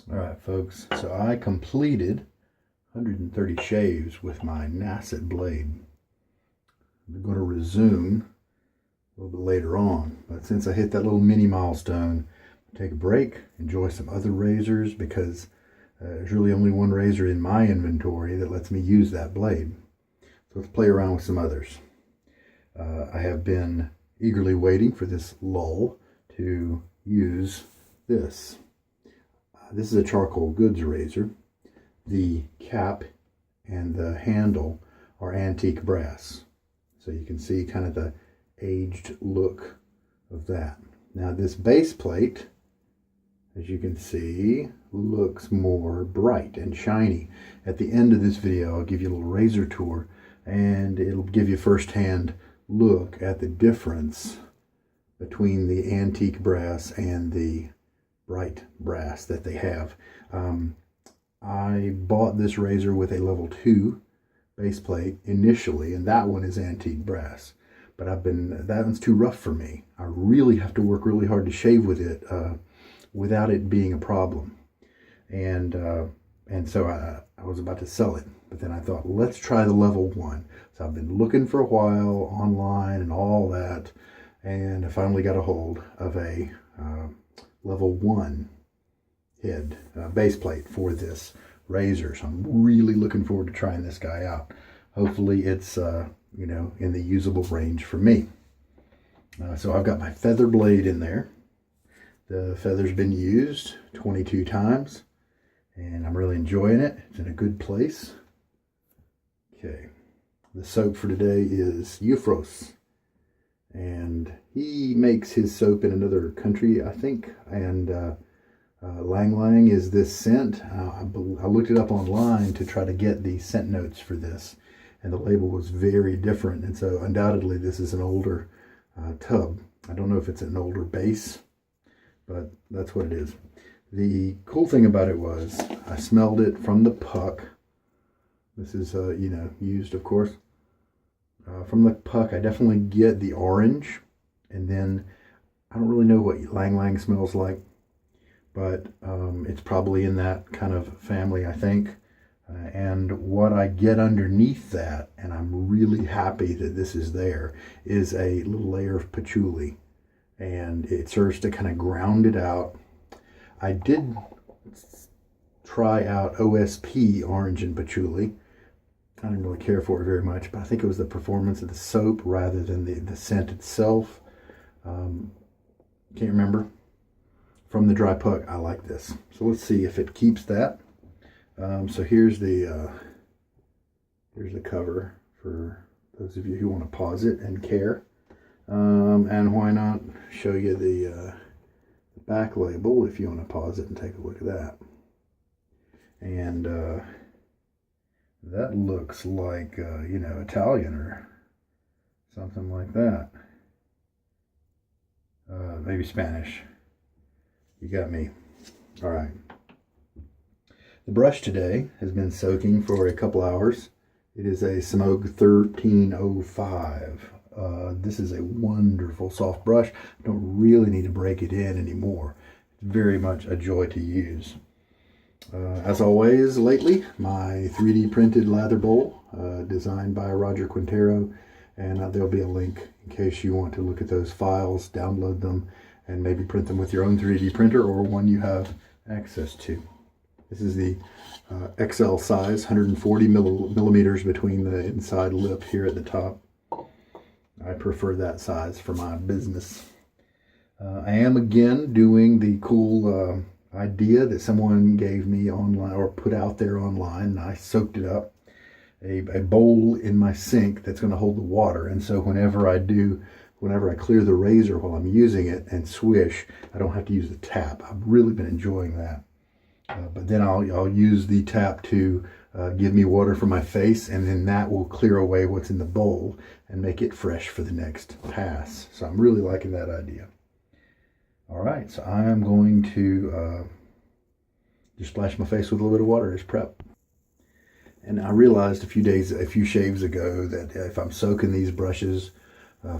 All right, folks, so I completed 130 shaves with my Nasset blade. I'm going to resume a little bit later on, but since I hit that little mini milestone, take a break, enjoy some other razors, because there's really only one razor in my inventory that lets me use that blade. So let's play around with some others. I have been eagerly waiting for this lull to use this. This is a charcoal goods razor. The cap and the handle are antique brass. So you can see kind of the aged look of that. Now this base plate, as you can see, looks more bright and shiny. At the end of this video, I'll give you a little razor tour, and it'll give you first-hand look at the difference between the antique brass and the bright brass that they have. I bought this razor with a level 2 base plate initially, and that one is antique brass. But that one's too rough for me. I really have to work really hard to shave with it without it being a problem. And so I was about to sell it, but then I thought, let's try the level 1. So I've been looking for a while online and all that, and I finally got a hold of a level 1 head base plate for this razor. So I'm really looking forward to trying this guy out. Hopefully it's in the usable range for me. So I've got my feather blade in there. The feather's been used 22 times, and I'm really enjoying it. It's in a good place. Okay, the soap for today is Eufros, and he makes his soap in another country, I think, and Ylang Ylang is this scent. I looked it up online to try to get the scent notes for this, and the label was very different, and so undoubtedly this is an older tub. I don't know if it's an older base, but that's what it is. The cool thing about it was I smelled it from the puck. This is used, of course. From the puck, I definitely get the orange, and then I don't really know what Ylang Ylang smells like, but it's probably in that kind of family, I think. And what I get underneath that, and I'm really happy that this is there, is a little layer of patchouli, and it serves to kind of ground it out. I did try out OSP orange and patchouli. I didn't really care for it very much, but I think it was the performance of the soap rather than the scent itself. Can't remember. From the dry puck, I like this. So let's see if it keeps that. So here's the cover for those of you who want to pause it and care. And why not show you the back label if you want to pause it and take a look at that. And that looks like Italian or something like that. Maybe Spanish. You got me. All right. The brush today has been soaking for a couple hours. It is a Semogue 1305. This is a wonderful soft brush. I don't really need to break it in anymore. It's very much a joy to use. As always lately, my 3D printed lather bowl, designed by Roger Quintero, and there'll be a link in case you want to look at those files, download them, and maybe print them with your own 3D printer or one you have access to. This is the XL size, 140 millimeters between the inside lip here at the top. I prefer that size for my business. I am again doing the cool idea that someone gave me online or put out there online, and I soaked it up. A bowl in my sink that's going to hold the water, and so whenever I clear the razor while I'm using it and swish, I don't have to use the tap. I've really been enjoying that. But then I'll use the tap to give me water for my face, and then that will clear away what's in the bowl and make it fresh for the next pass. So I'm really liking that idea. All right, so I am going to just splash my face with a little bit of water as prep. And I realized a few shaves ago that if I'm soaking these brushes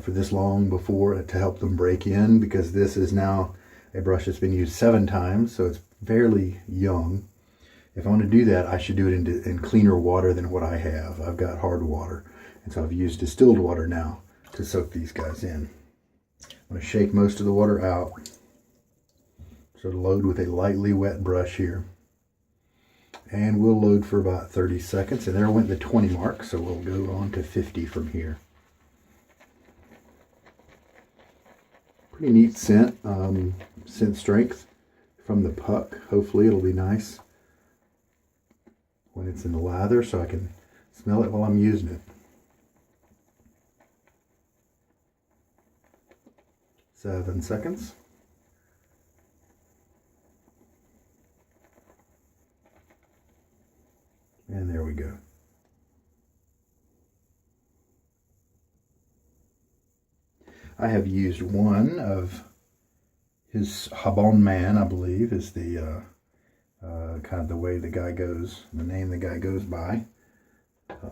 for this long before to help them break in, because this is now a brush that's been used 7 times, so it's fairly young. If I want to do that, I should do it in cleaner water than what I have. I've got hard water, and so I've used distilled water now to soak these guys in. I'm going to shake most of the water out. So load with a lightly wet brush here. And we'll load for about 30 seconds. And there went the 20 mark, so we'll go on to 50 from here. Pretty neat scent, scent strength from the puck. Hopefully it'll be nice when it's in the lather so I can smell it while I'm using it. 7 seconds. And there we go. I have used one of his Habon Man, I believe, is the kind of the way the guy goes, the name the guy goes by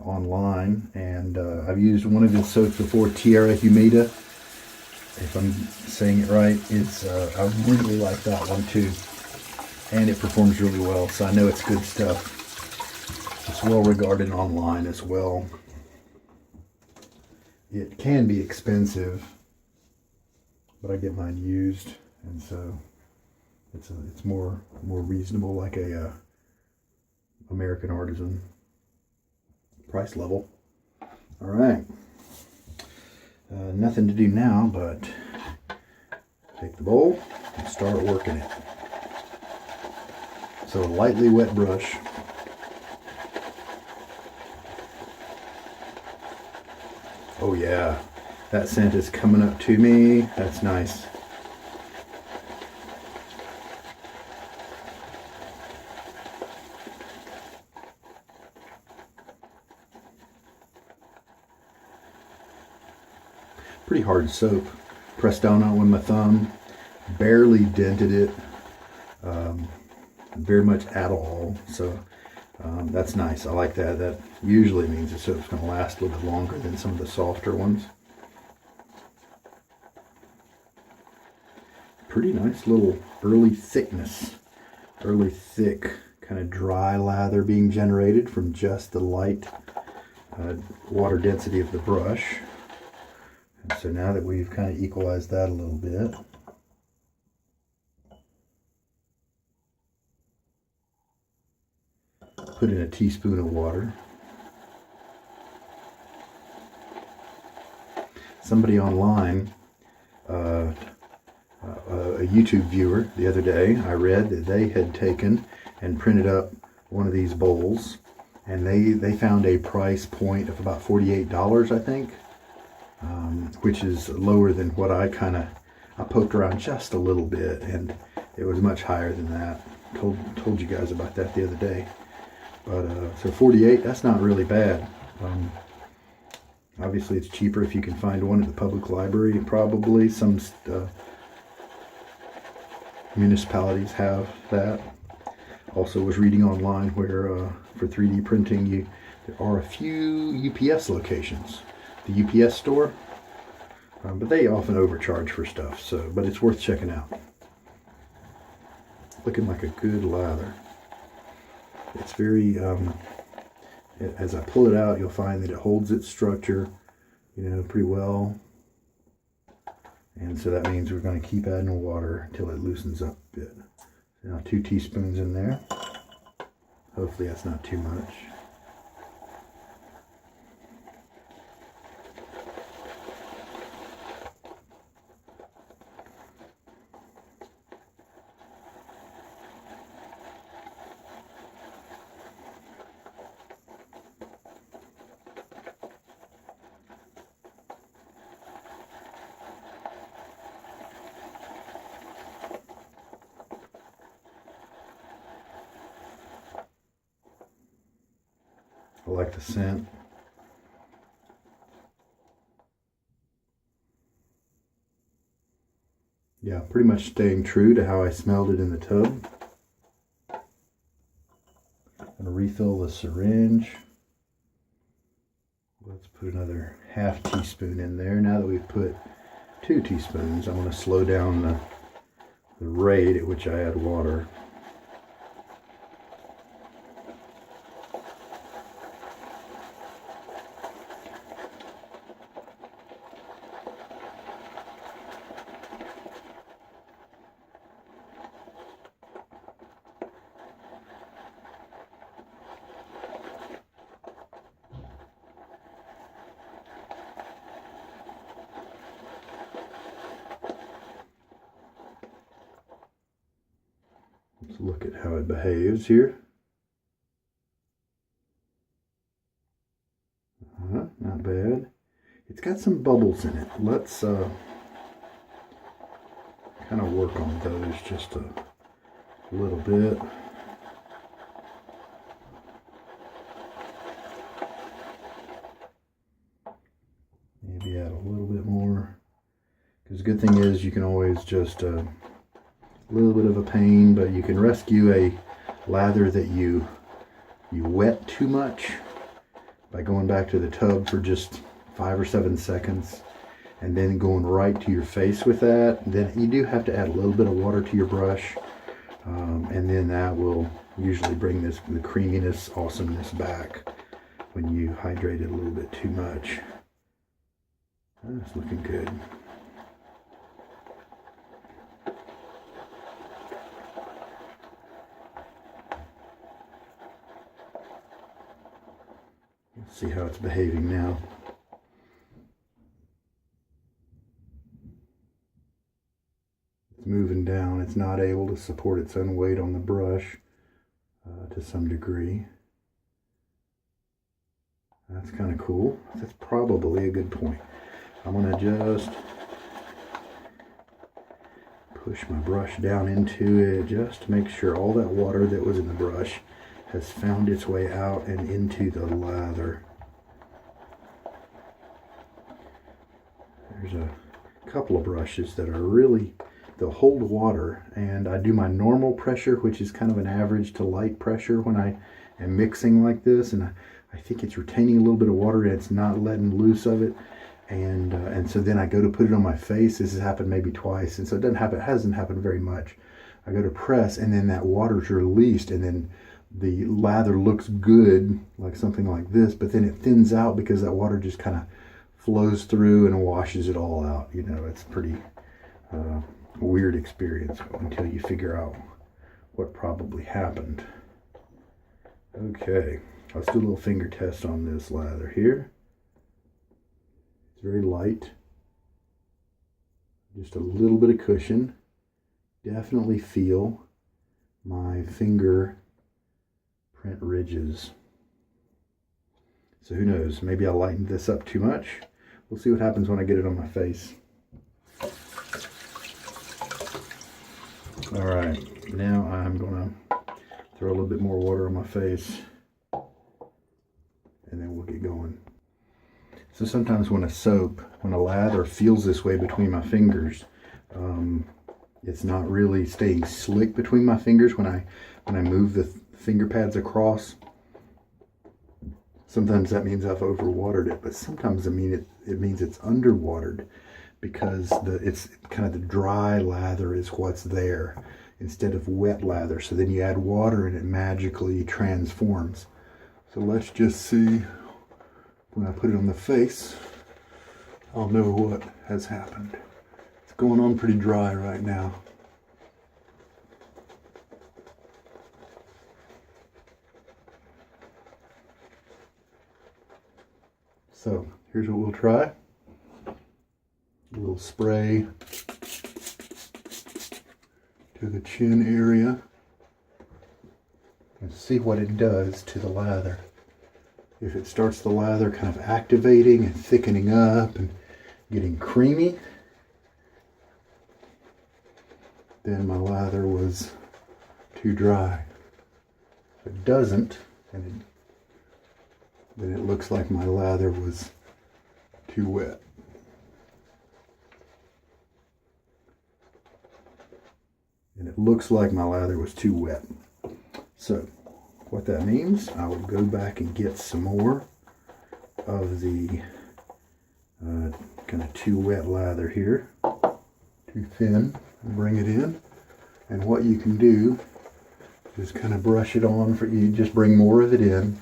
online. And I've used one of his soaps before, Tierra Humida, if I'm saying it right. It's I really like that one too, and it performs really well, so I know it's good stuff. It's well regarded online as well. It can be expensive, but I get mine used, and so it's more reasonable, like a American artisan price level. All right, nothing to do now but take the bowl and start working it. So a lightly wet brush. Oh yeah, that scent is coming up to me. That's nice. Pretty hard soap. Pressed down on it with my thumb. Barely dented it. Very much at all. So that's nice. I like that. That usually means the soap's going to last a little bit longer than some of the softer ones. Pretty nice little early thickness. Early thick kind of dry lather being generated from just the light water density of the brush. And so now that we've kind of equalized that a little bit, put in a teaspoon of water. Somebody online, a YouTube viewer the other day, I read that they had taken and printed up one of these bowls, and they found a price point of about $48, I think, which is lower than what I poked around just a little bit, and it was much higher than that. Told you guys about that the other day. But so 48, that's not really bad. Obviously it's cheaper if you can find one at the public library. Probably some municipalities have that. Also was reading online where for 3D printing there are a few UPS locations. The UPS store, but they often overcharge for stuff. So, but it's worth checking out. Looking like a good lather. It's very, as I pull it out, you'll find that it holds its structure, pretty well. And so that means we're going to keep adding water until it loosens up a bit. So now 2 teaspoons in there. Hopefully that's not too much. I like the scent. Yeah, pretty much staying true to how I smelled it in the tub. I'm going to refill the syringe. Let's put another half teaspoon in there. Now that we've put 2 teaspoons, I'm going to slow down the rate at which I add water. Let's look at how it behaves here. Not bad. It's got some bubbles in it. Let's kind of work on those just a little bit. Maybe add a little bit more. Because the good thing is you can always just a little bit of a pain, but you can rescue a lather that you wet too much by going back to the tub for just 5 or 7 seconds and then going right to your face with that. Then you do have to add a little bit of water to your brush, and then that will usually bring the creaminess, awesomeness back when you hydrate it a little bit too much. That's looking good. Let's see how it's behaving now. It's moving down. It's not able to support its own weight on the brush to some degree. That's kind of cool. That's probably a good point. I'm going to just push my brush down into it just to make sure all that water that was in the brush has found its way out and into the lather. There's a couple of brushes that are really, they'll hold water, and I do my normal pressure, which is kind of an average to light pressure when I am mixing like this, and I think it's retaining a little bit of water and it's not letting loose of it. And so then I go to put it on my face. This has happened maybe twice, and so it hasn't happened very much. I go to press, and then that water's released, and then the lather looks good, like something like this, but then it thins out because that water just kind of flows through and washes it all out. You know, it's pretty weird experience until you figure out what probably happened. Okay, let's do a little finger test on this lather here. It's very light, just a little bit of cushion. Definitely feel my finger print ridges. So who knows, maybe I lightened this up too much. We'll see what happens when I get it on my face. All right, now I'm gonna throw a little bit more water on my face, and then we'll get going. So sometimes when a lather feels this way between my fingers, it's not really staying slick between my fingers when I move the finger pads across. Sometimes that means I've overwatered it, but sometimes it means it's underwatered because it's kind of the dry lather is what's there instead of wet lather. So then you add water and it magically transforms. So let's just see. When I put it on the face, I'll know what has happened. It's going on pretty dry right now. So here's what we'll try. A little spray to the chin area and see what it does to the lather. If it starts the lather kind of activating and thickening up and getting creamy, then my lather was too dry. If it doesn't, then it looks like my lather was too wet. And it looks like my lather was too wet. So what that means, I will go back and get some more of the kind of too wet lather here, too thin, and bring it in. And what you can do is kind of brush it on for you, just bring more of it in,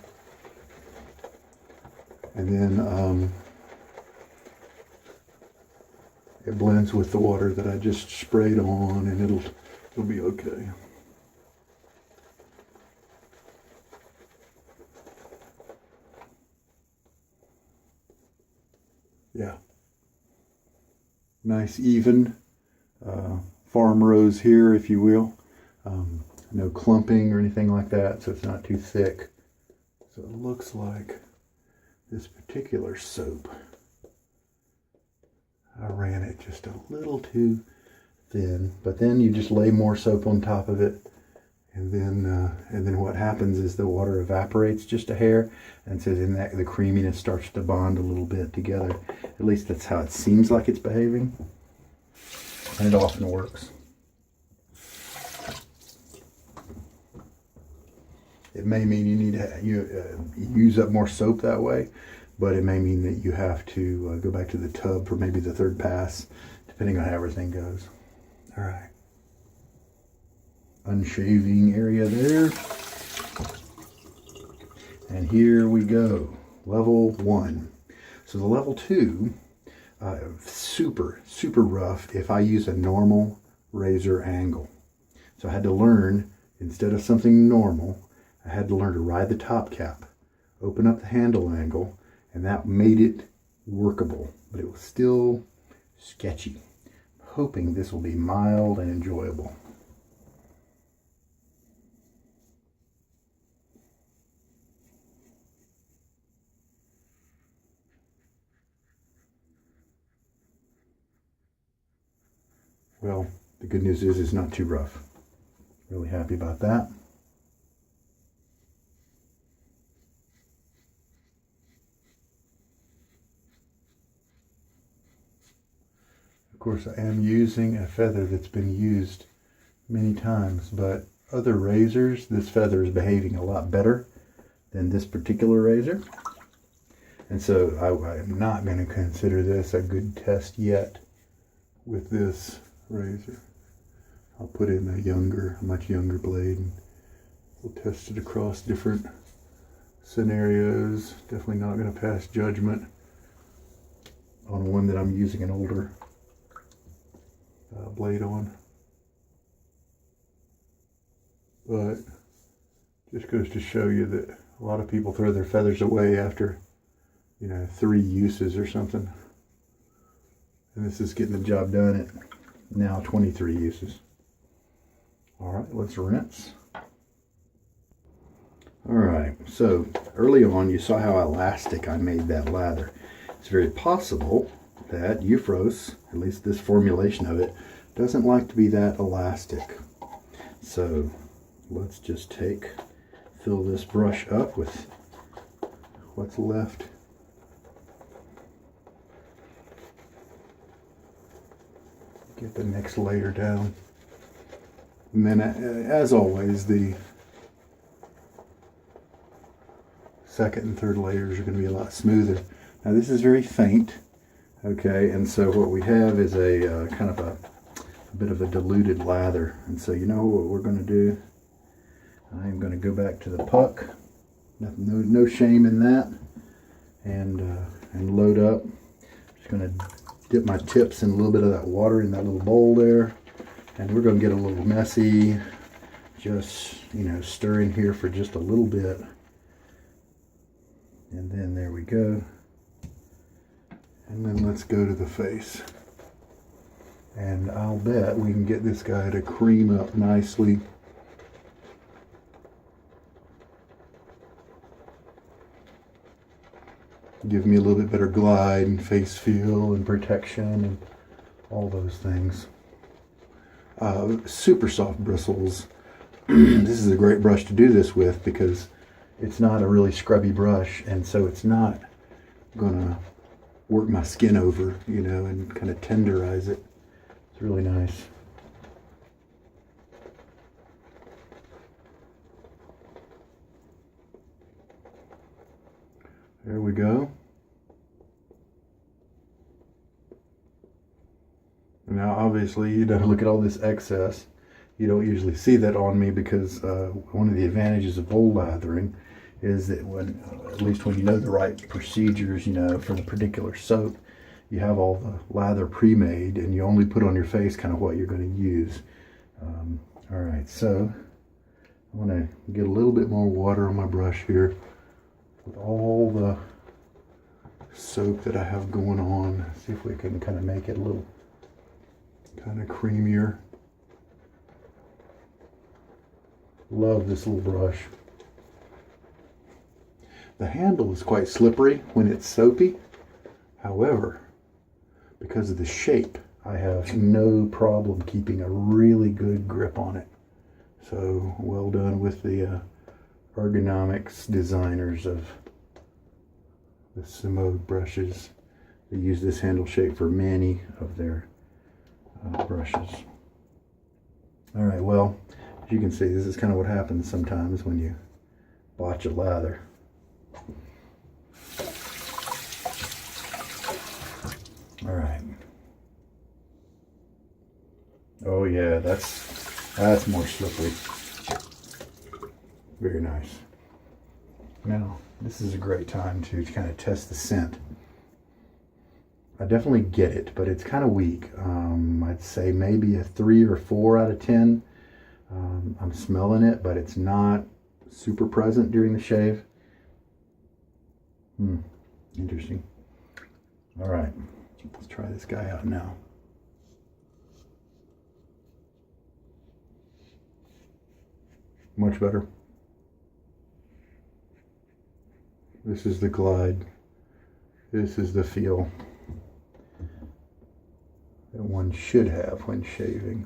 and then it blends with the water that I just sprayed on, and it'll be okay. Yeah, nice even farm rows here, if you will. no clumping or anything like that, so it's not too thick. So it looks like this particular soap, I ran it just a little too thin, but then you just lay more soap on top of it, and then what happens is the water evaporates just a hair, and so then the creaminess starts to bond a little bit together. At least that's how it seems like it's behaving, and it often works. It may mean you need to use up more soap that way, but it may mean that you have to go back to the tub for maybe the third pass, depending on how everything goes. All right. Unshaving area there. And here we go. Level 1. So the level 2, super rough if I use a normal razor angle. So I had to learn, instead of something normal, I had to learn to ride the top cap, open up the handle angle, and that made it workable, but it was still sketchy. I'm hoping this will be mild and enjoyable. Well, the good news is it's not too rough. Really happy about that. Of course, I am using a feather that's been used many times, but other razors, this feather is behaving a lot better than this particular razor. And so I am not going to consider this a good test yet with this razor. I'll put in a much younger blade, and we'll test it across different scenarios. Definitely not going to pass judgment on one that I'm using an older blade on, but just goes to show you that a lot of people throw their feathers away after 3 uses or something, and this is getting the job done at now 23 uses. All right, let's rinse. All right, so early on you saw how elastic I made that lather. It's very possible that Eufros, at least this formulation of it, doesn't like to be that elastic. So let's just fill this brush up with what's left. Get the next layer down. And then, as always, the second and third layers are going to be a lot smoother. Now this is very faint, okay, and so what we have is a kind of a bit of a diluted lather. And so you know what we're going to do? I'm going to go back to the puck. No shame in that, and load up. Just going to dip my tips in a little bit of that water in that little bowl there, and we're going to get a little messy. Just stir in here for just a little bit, and then there we go. And then let's go to the face, and I'll bet we can get this guy to cream up nicely. Give me a little bit better glide and face feel and protection and all those things. Super soft bristles. This is a great brush to do this with because it's not a really scrubby brush, and so it's not gonna work my skin over, and kind of tenderize it. It's really nice. There we go. Now obviously, look at all this excess. You don't usually see that on me because one of the advantages of bowl lathering is that at least when you know the right procedures, for the particular soap, you have all the lather pre-made and you only put on your face kind of what you're going to use. All right, so I want to get a little bit more water on my brush here with all the soap that I have going on. See if we can kind of make it a little kind of creamier. Love this little brush. The handle is quite slippery when it's soapy. However, because of the shape, I have no problem keeping a really good grip on it. So well done with the ergonomics designers of the Semogue brushes. They use this handle shape for many of their brushes. All right, well, as you can see, this is kind of what happens sometimes when you botch a lather. All right. Oh yeah, that's more slippery. Very nice. Now, this is a great time to kind of test the scent. I definitely get it, but it's kind of weak. I'd say maybe a 3 or 4 out of 10. I'm smelling it, but it's not super present during the shave. Interesting. All right, let's try this guy out now. Much better. This is the glide. This is the feel that one should have when shaving.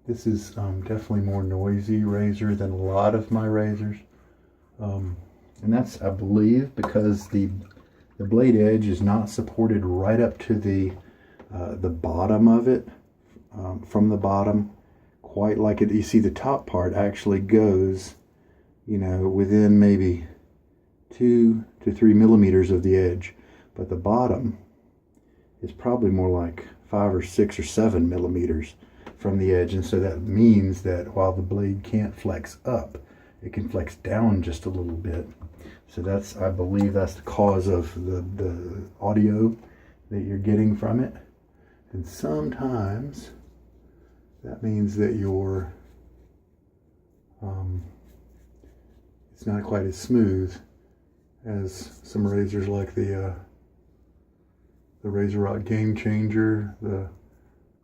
This is definitely more noisy razor than a lot of my razors. And that's, I believe, because the blade edge is not supported right up to the bottom of it, from the bottom, quite like it. You see the top part actually goes, you know, within maybe 2 to 3 millimeters of the edge, but the bottom is probably more like 5 or 6 or 7 millimeters from the edge. And so that means that while the blade can't flex up, it can flex down just a little bit. So that's, I believe that's the cause of the audio that you're getting from it. And sometimes that means that your it's not quite as smooth as some razors like the Razor Rod Game Changer, the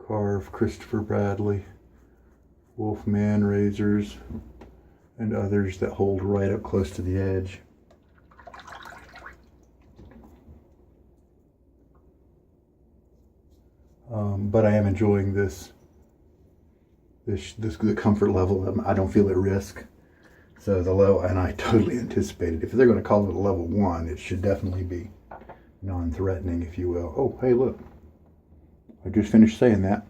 Carve Christopher Bradley, Wolfman razors, and others that hold right up close to the edge. But I am enjoying the comfort level. I don't feel at risk. So the level, and I totally anticipated, if they're going to call it a level 1, it should definitely be non-threatening, if you will. Oh, hey, look. I just finished saying that.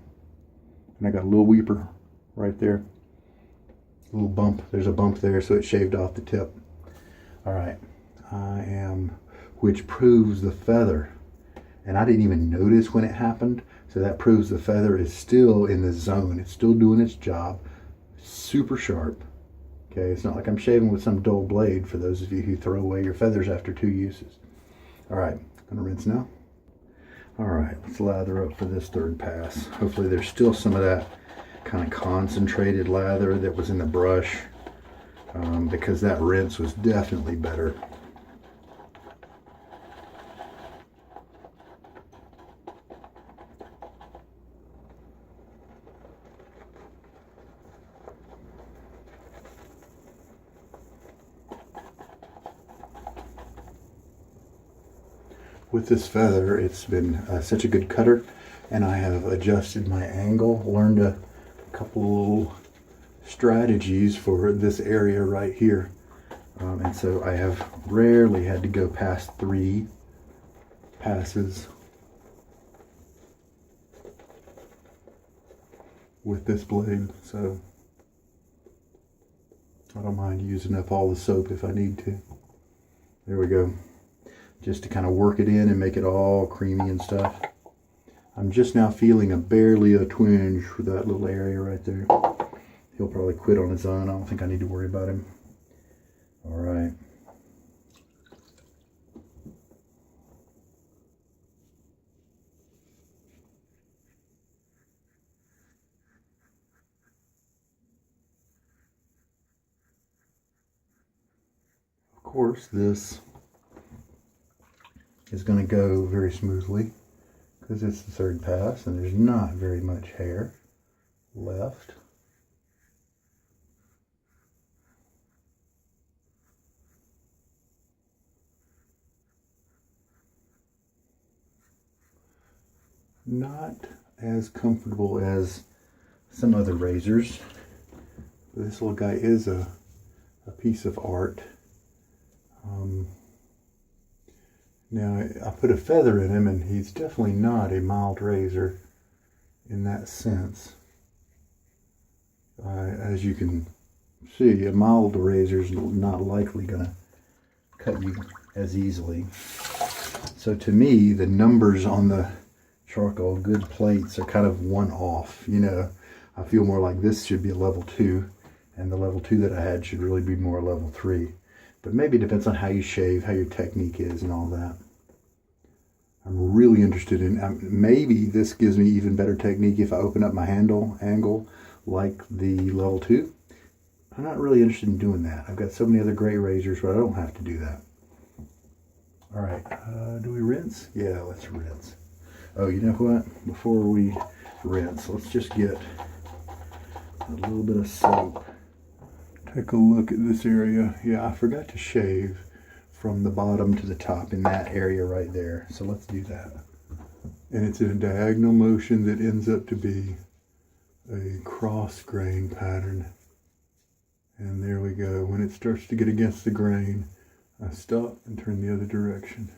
And I got a little weeper right there. A little bump. There's a bump there, so it shaved off the tip. All right. Which proves the feather. And I didn't even notice when it happened. So that proves the feather is still in the zone. It's still doing its job. Super sharp. Okay, it's not like I'm shaving with some dull blade for those of you who throw away your feathers after 2 uses. All right, gonna rinse now. All right, let's lather up for this third pass. Hopefully there's still some of that kind of concentrated lather that was in the brush, because that rinse was definitely better. With this feather, it's been such a good cutter, and I have adjusted my angle, learned a couple little strategies for this area right here. And so I have rarely had to go past 3 passes with this blade, so I don't mind using up all the soap if I need to. There we go. Just to kind of work it in and make it all creamy and stuff. I'm just now feeling barely a twinge for that little area right there. He'll probably quit on his own. I don't think I need to worry about him. All right. Of course, this is going to go very smoothly because it's the third pass and there's not very much hair left. Not as comfortable as some other razors. This little guy is a piece of art. Now I put a feather in him and he's definitely not a mild razor in that sense. As you can see, a mild razor is not likely going to cut you as easily. So to me, the numbers on the charcoal good plates are kind of one off. You know, I feel more like this should be a level 2 and the level 2 that I had should really be more level 3. But maybe it depends on how you shave, how your technique is and all that. I'm really interested in, maybe this gives me even better technique if I open up my handle angle like the level 2. I'm not really interested in doing that. I've got so many other great razors where I don't have to do that. All right, do we rinse? Yeah, let's rinse. Oh, you know what? Before we rinse, let's just get a little bit of soap. Take a look at this area. Yeah, I forgot to shave from the bottom to the top in that area right there. So let's do that. And it's in a diagonal motion that ends up to be a cross grain pattern. And there we go. When it starts to get against the grain, I stop and turn the other direction.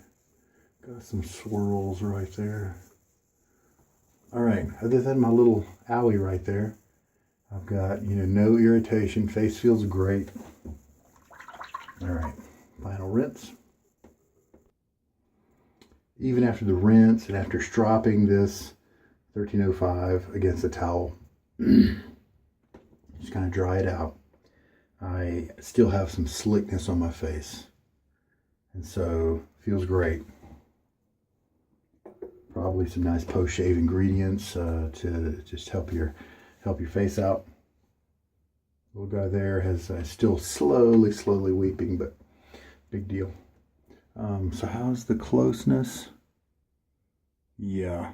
Got some swirls right there. All right, other than my little owie right there, I've got, no irritation. Face feels great. All right, final rinse. Even after the rinse and after stropping this 1305 against the towel, just kind of dry it out, I still have some slickness on my face. And so, feels great. Probably some nice post-shave ingredients to just help your face out. Little guy there has still slowly weeping, but big deal. So how's the closeness? Yeah,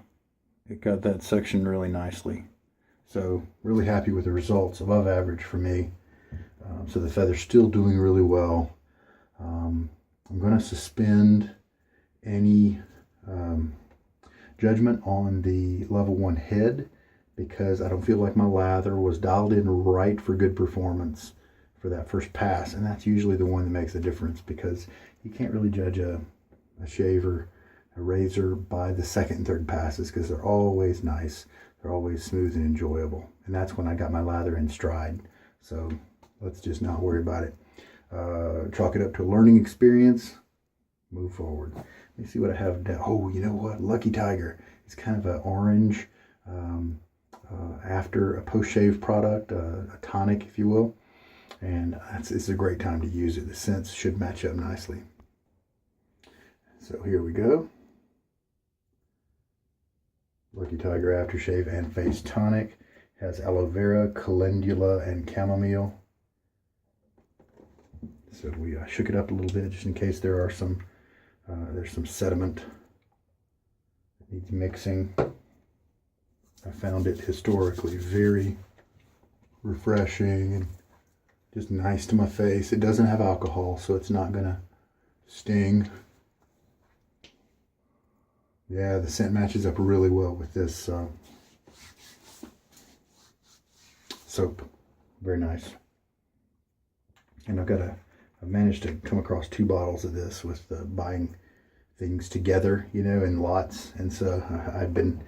it got that section really nicely. So really happy with the results, above average for me. So the feather's still doing really well. I'm going to suspend any judgment on the level 1 head because I don't feel like my lather was dialed in right for good performance for that first pass, and that's usually the one that makes the difference because you can't really judge a shaver, a razor by the second and third passes because they're always nice, they're always smooth and enjoyable, and that's when I got my lather in stride. So let's just not worry about it. Chalk it up to a learning experience, move forward. Let me see what I have down. Oh, you know what? Lucky Tiger. It's kind of an orange after a post-shave product, a tonic, if you will. And it's a great time to use it. The scents should match up nicely. So here we go. Lucky Tiger Aftershave and Face Tonic. Has aloe vera, calendula, and chamomile. So we shook it up a little bit just in case there are there's some sediment that needs mixing. I found it historically very refreshing and just nice to my face. It doesn't have alcohol, so it's not gonna sting. Yeah, the scent matches up really well with this soap. Very nice. And I've managed to come across 2 bottles of this with buying things together, in lots. And so I've been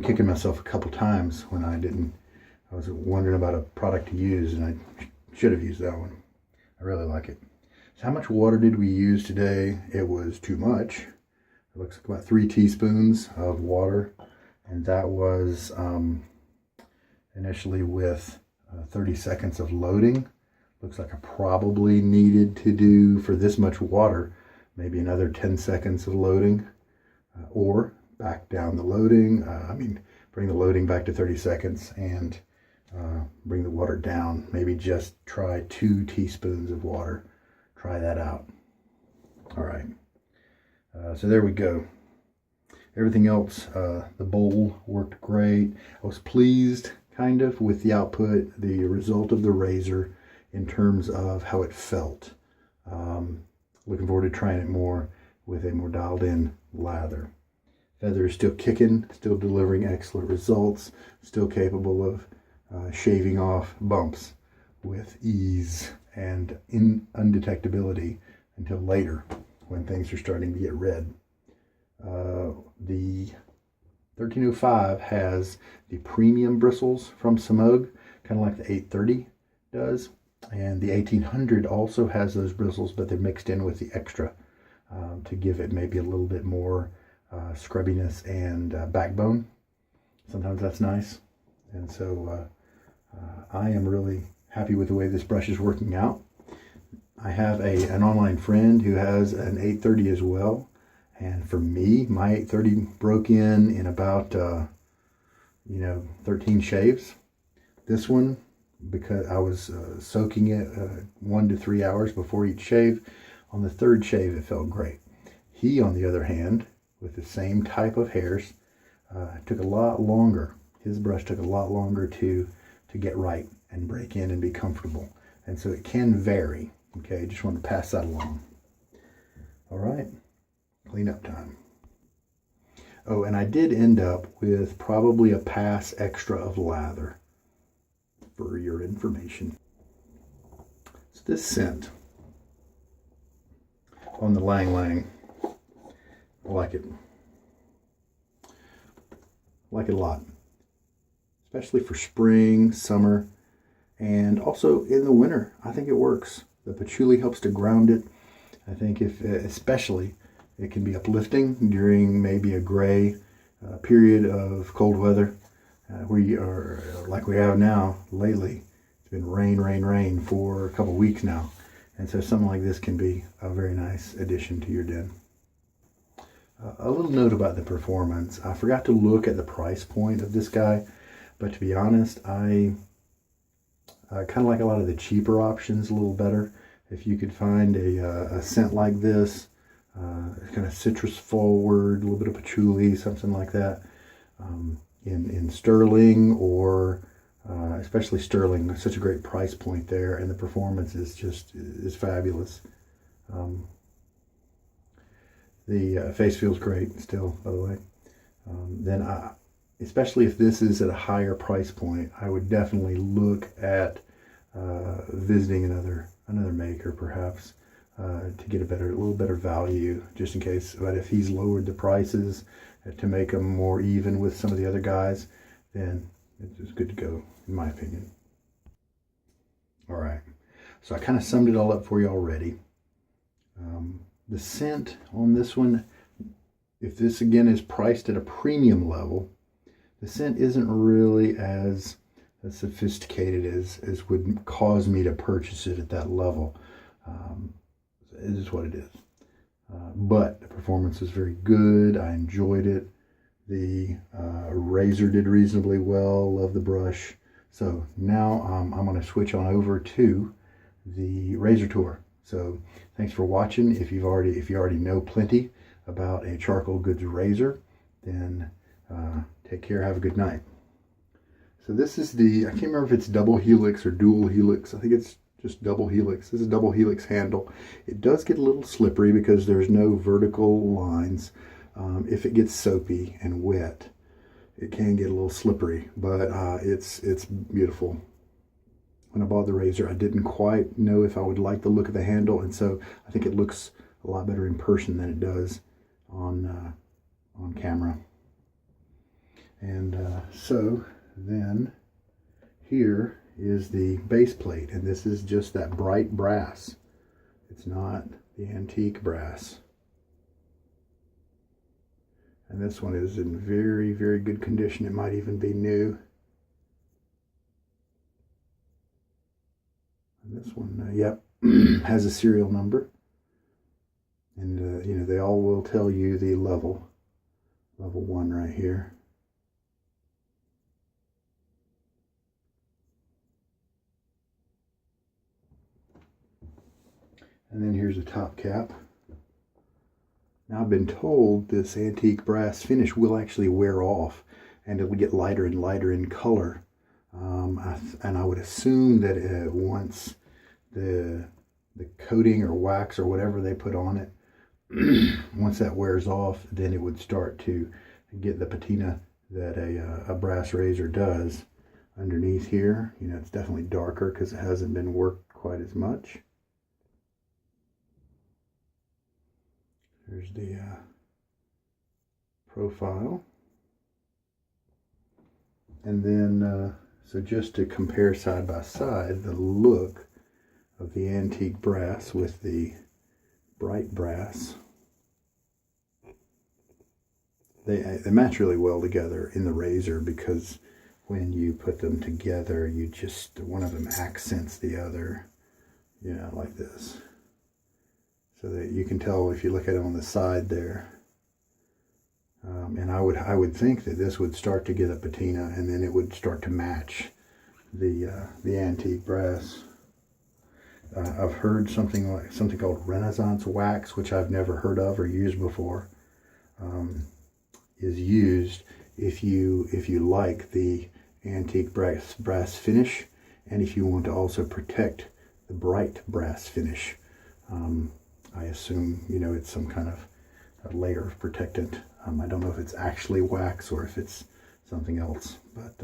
kicking myself a couple times when I was wondering about a product to use, and I should have used that one. I really like it. So how much water did we use today? It was too much. It looks like about 3 teaspoons of water, and that was initially with 30 seconds of loading. Looks like I probably needed to do, for this much water, maybe another 10 seconds of loading, or back down the loading. Bring the loading back to 30 seconds and bring the water down. Maybe just try 2 teaspoons of water. Try that out. All right. So there we go. Everything else, the bowl worked great. I was pleased kind of with the output, the result of the razor in terms of how it felt. Looking forward to trying it more with a more dialed in lather. Feather is still kicking, still delivering excellent results, still capable of shaving off bumps with ease and undetectability until later when things are starting to get red. The 1305 has the premium bristles from Semogue, kind of like the 830 does. And the 1800 also has those bristles, but they're mixed in with the extra to give it maybe a little bit more scrubbiness and backbone. Sometimes that's nice. And so I am really happy with the way this brush is working out. I have an online friend who has an 830 as well. And for me, my 830 broke in about, 13 shaves. This one, because I was soaking it 1 to 3 hours before each shave, on the third shave, it felt great. He, on the other hand, with the same type of hairs, took a lot longer. His brush took a lot longer to get right and break in and be comfortable. And so it can vary. Okay, just want to pass that along. All right. Cleanup time. Oh, and I did end up with probably a pass extra of lather for your information. So this scent on the Ylang Ylang, I like it. I like it a lot, especially for spring, summer, and also in the winter. I think it works. The patchouli helps to ground it. I think especially it can be uplifting during maybe a gray period of cold weather where you are, like we have now lately. It's been rain for a couple weeks now. And so something like this can be a very nice addition to your den. A little note about the performance. I forgot to look at the price point of this guy, but to be honest, I kind of like a lot of the cheaper options a little better. If you could find a scent like this, kind of citrus forward, a little bit of patchouli, something like that, in sterling, or especially sterling, such a great price point there, and the performance is fabulous. The face feels great still, by the way. Then especially if this is at a higher price point, I would definitely look at visiting another maker perhaps to get a little better value, just in case. But if he's lowered the prices to make them more even with some of the other guys, then it's good to go, in my opinion. All right, so I kind of summed it all up for you already. The scent on this one, if this again is priced at a premium level, the scent isn't really as sophisticated as would cause me to purchase it at that level. It is what it is. But the performance is very good. I enjoyed it. The razor did reasonably well. Love the brush. So now I'm going to switch on over to the razor tour. So thanks for watching. If you already know plenty about a charcoal goods razor, then take care. Have a good night. So this is I can't remember if it's double helix or dual helix. I think it's just double helix. This is a double helix handle. It does get a little slippery because there's no vertical lines. If it gets soapy and wet, it can get a little slippery, but it's beautiful. When I bought the razor, I didn't quite know if I would like the look of the handle, and so I think it looks a lot better in person than it does on camera. And so then here is the base plate, and this is just that bright brass. It's not the antique brass. And this one is in very, very good condition. It might even be new. And this one, yep, has a serial number. And, they all will tell you the level 1 right here. And then here's a top cap. Now I've been told this antique brass finish will actually wear off and it'll get lighter and lighter in color. And I would assume that once the coating or wax or whatever they put on it, once that wears off, then it would start to get the patina that a brass razor does. Underneath here, you know, it's definitely darker because it hasn't been worked quite as much. Here's the profile. And then, so just to compare side by side, the look of the antique brass with the bright brass, they match really well together in the razor, because when you put them together, you just, one of them accents the other, you know, like this. So that you can tell if you look at it on the side there. And I would think that this would start to get a patina, and then it would start to match the antique brass. I've heard something called Renaissance wax, which I've never heard of or used before, is used if you like the antique brass finish, and if you want to also protect the bright brass finish. I assume, you know, it's some kind of a layer of protectant. I don't know if it's actually wax or if it's something else, but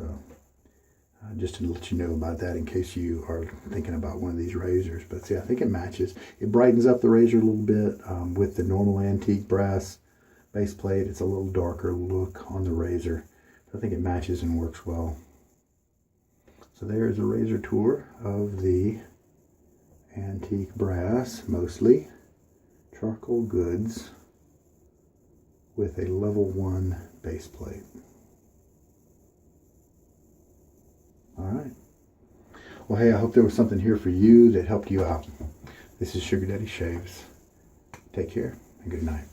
just to let you know about that in case you are thinking about one of these razors. But see, I think it matches. It brightens up the razor a little bit with the normal antique brass base plate. It's a little darker look on the razor. I think it matches and works well. So there's a razor tour of the antique brass, mostly charcoal goods with a level 1 base plate. All right. Well, hey, I hope there was something here for you that helped you out. This is Sugar Daddy Shaves. Take care and good night.